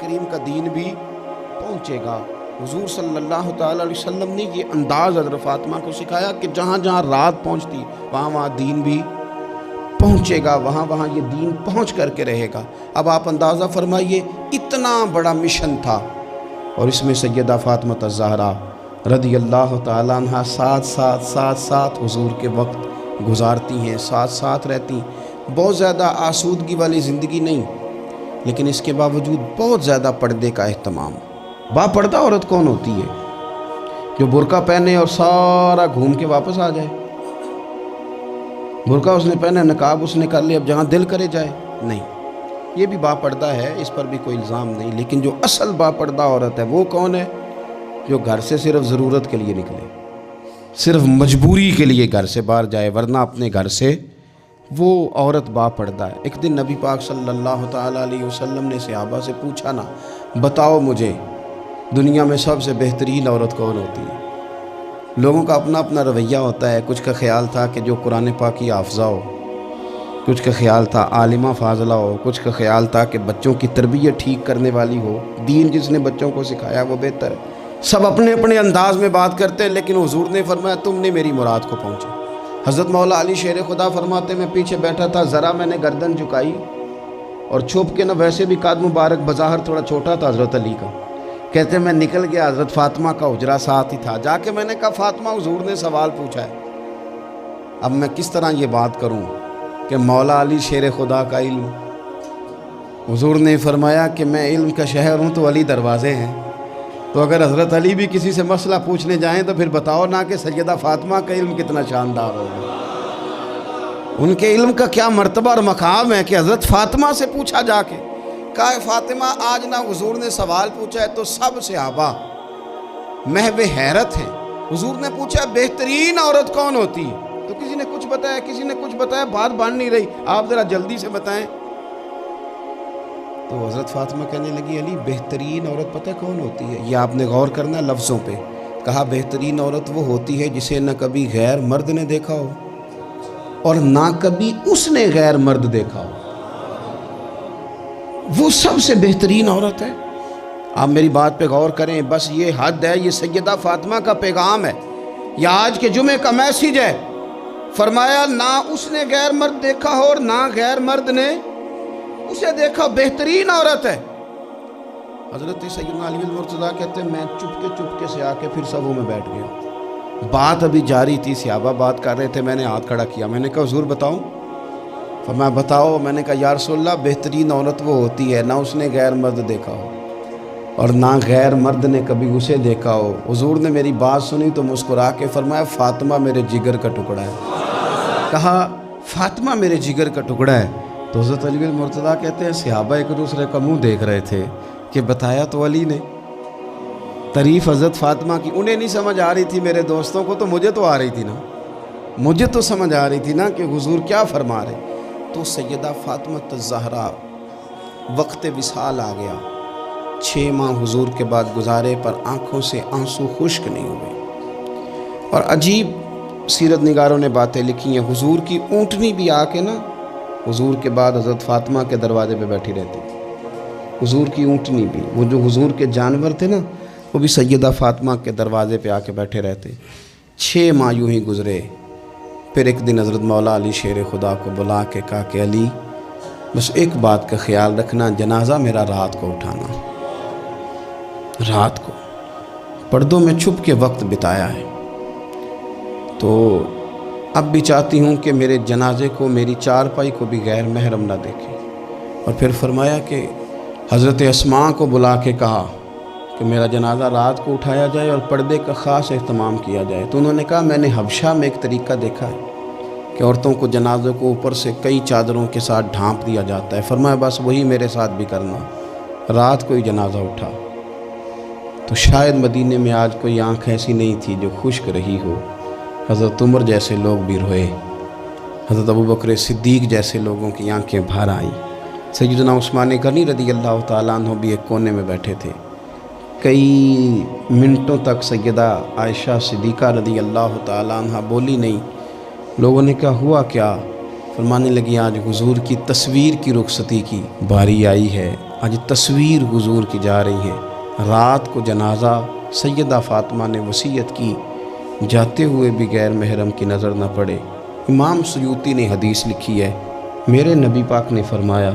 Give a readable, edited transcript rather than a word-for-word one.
کریم کا دین بھی پہنچے گا۔ حضور صلی اللہ تعالیٰ علیہ وسلم نے یہ انداز حضرت فاطمہ کو سکھایا کہ جہاں جہاں رات پہنچتی وہاں وہاں دین بھی پہنچے گا، وہاں وہاں یہ دین پہنچ کر کے رہے گا۔ اب آپ اندازہ فرمائیے، اتنا بڑا مشن تھا، اور اس میں سیدہ فاطمہ الزہرا رضی اللہ تعالیٰ عنہ ساتھ حضور کے وقت گزارتی ہیں، ساتھ رہتی، بہت زیادہ آسودگی والی زندگی نہیں، لیکن اس کے باوجود بہت زیادہ پردے کا اہتمام۔ با پردہ عورت کون ہوتی ہے؟ جو برقع پہنے اور سارا گھوم کے واپس آ جائے۔ برقع اس نے پہنا، نقاب اس نے کر لیا، اب جہاں دل کرے جائے، نہیں، یہ بھی با پردہ ہے، اس پر بھی کوئی الزام نہیں۔ لیکن جو اصل با پردہ عورت ہے وہ کون ہے؟ جو گھر سے صرف ضرورت کے لیے نکلے، صرف مجبوری کے لیے گھر سے باہر جائے، ورنہ اپنے گھر سے، وہ عورت با پردہ ہے۔ ایک دن نبی پاک صلی اللہ تعالیٰ علیہ وسلم نے صحابہ سے پوچھا نا، بتاؤ مجھے دنیا میں سب سے بہترین عورت کون ہوتی ہے؟ لوگوں کا اپنا اپنا رویہ ہوتا ہے، کچھ کا خیال تھا کہ جو قرآن پاک کی حافظہ ہو، کچھ کا خیال تھا عالمہ فاضلہ ہو، کچھ کا خیال تھا کہ بچوں کی تربیت ٹھیک کرنے والی ہو، دین جس نے بچوں کو سکھایا وہ بہتر ہے۔ سب اپنے اپنے انداز میں بات کرتے ہیں، لیکن حضور نے فرمایا تم نے میری مراد کو پہنچا۔ حضرت مولا علی شیر خدا فرماتے میں پیچھے بیٹھا تھا، ذرا میں نے گردن جھکائی اور چھپ کے، نہ ویسے بھی قد مبارک بظاہر تھوڑا چھوٹا تھا حضرت علی کا، کہتے میں نکل گیا، حضرت فاطمہ کا حجرہ ساتھ ہی تھا، جا کے میں نے کہا فاطمہ حضور نے سوال پوچھا ہے، اب میں کس طرح یہ بات کروں کہ مولا علی شیر خدا کا علم؟ حضور نے فرمایا کہ میں علم کا شہر ہوں تو علی دروازے ہیں، تو اگر حضرت علی بھی کسی سے مسئلہ پوچھنے جائیں تو پھر بتاؤ نا کہ سیدہ فاطمہ کا علم کتنا شاندار ہوگا، ان کے علم کا کیا مرتبہ اور مقام ہے کہ حضرت فاطمہ سے پوچھا جا کے، کہا فاطمہ آج نہ حضور نے سوال پوچھا ہے تو سب صحابہ محو حیرت ہیں۔ حضور نے پوچھا بہترین عورت کون ہوتی ہے، تو کسی نے کچھ بتایا، کسی نے کچھ بتایا، بات بن نہیں رہی، آپ ذرا جلدی سے بتائیں۔ تو حضرت فاطمہ کہنے لگی علی بہترین عورت پتہ کون ہوتی ہے؟ یہ آپ نے غور کرنا لفظوں پہ، کہا بہترین عورت وہ ہوتی ہے جسے نہ کبھی غیر مرد نے دیکھا ہو اور نہ کبھی اس نے غیر مرد دیکھا ہو، وہ سب سے بہترین عورت ہے۔ آپ میری بات پہ غور کریں، بس یہ حد ہے، یہ سیدہ فاطمہ کا پیغام ہے، یہ آج کے جمعے کا میسیج ہے۔ فرمایا نہ اس نے غیر مرد دیکھا ہو اور نہ غیر مرد نے اسے دیکھا، بہترین عورت ہے۔ حضرت سیدنا علی المرتضیٰ کہتے ہیں میں چپکے سے آ کے پھر صفوں میں بیٹھ گیا، بات ابھی جاری تھی، صحابہ بات کر رہے تھے، میں نے ہاتھ کھڑا کیا، میں نے کہا حضور بتاؤں؟ فرمایا بتاؤ۔ میں نے کہا یا رسول اللہ بہترین عورت وہ ہوتی ہے نہ اس نے غیر مرد دیکھا ہو اور نہ غیر مرد نے کبھی اسے دیکھا ہو۔ حضور نے میری بات سنی تو مسکرا کے فرمایا فاطمہ میرے جگر کا ٹکڑا ہے۔ کہا فاطمہ میرے جگر کا ٹکڑا ہے۔ تو حضرت علی المرتضیٰ کہتے ہیں صحابہ ایک دوسرے کا منہ دیکھ رہے تھے کہ بتایا تو علی نے، تعریف حضرت فاطمہ کی انہیں نہیں سمجھ آ رہی تھی، میرے دوستوں کو تو مجھے تو آ رہی تھی نا، مجھے تو سمجھ آ رہی تھی نا کہ حضور کیا فرما رہے۔ تو سیدہ فاطمہ الزہرا وقت وصال آ گیا، 6 ماہ حضور کے بعد گزارے پر آنکھوں سے آنسو خشک نہیں ہوئے۔ اور عجیب سیرت نگاروں نے باتیں لکھی ہیں، حضور کی اونٹنی بھی آ کے نا حضور کے بعد حضرت فاطمہ کے دروازے پہ بیٹھی رہتی، حضور کی اونٹنی بھی، وہ جو حضور کے جانور تھے نا وہ بھی سیدہ فاطمہ کے دروازے پہ آ کے بیٹھے رہتے۔ 6 ماہ یوں ہی گزرے۔ پھر ایک دن حضرت مولا علی شیر خدا کو بلا کے کہا کہ علی بس ایک بات کا خیال رکھنا، جنازہ میرا رات کو اٹھانا، رات کو پردوں میں چھپ کے وقت بتایا ہے، تو اب بھی چاہتی ہوں کہ میرے جنازے کو، میری چارپائی کو بھی غیر محرم نہ دیکھے۔ اور پھر فرمایا کہ حضرت اسماء کو بلا کے کہا کہ میرا جنازہ رات کو اٹھایا جائے اور پردے کا خاص اہتمام کیا جائے۔ تو انہوں نے کہا میں نے حبشہ میں ایک طریقہ دیکھا ہے کہ عورتوں کو جنازے کو اوپر سے کئی چادروں کے ساتھ ڈھانپ دیا جاتا ہے، فرمایا بس وہی میرے ساتھ بھی کرنا۔ رات کو ہی جنازہ اٹھا، تو شاید مدینے میں آج کوئی آنکھ ایسی نہیں تھی جو خشک رہی ہو۔ حضرت عمر جیسے لوگ بھی روئے، حضرت ابوبکر صدیق جیسے لوگوں کی آنکھیں بھر آئیں، سیدنا عثمان غنی رضی اللہ تعالیٰ عنہ بھی ایک کونے میں بیٹھے تھے۔ کئی منٹوں تک سیدہ عائشہ صدیقہ رضی اللہ تعالیٰ عنہ بولی نہیں۔ لوگوں نے کہا ہوا کیا؟ فرمانے لگی آج حضور کی تصویر کی رخصتی کی باری آئی ہے، آج تصویر حضور کی جا رہی ہے۔ رات کو جنازہ سیدہ فاطمہ نے وصیت کی، جاتے ہوئے بھی غیر محرم کی نظر نہ پڑے۔ امام سیوطی نے حدیث لکھی ہے، میرے نبی پاک نے فرمایا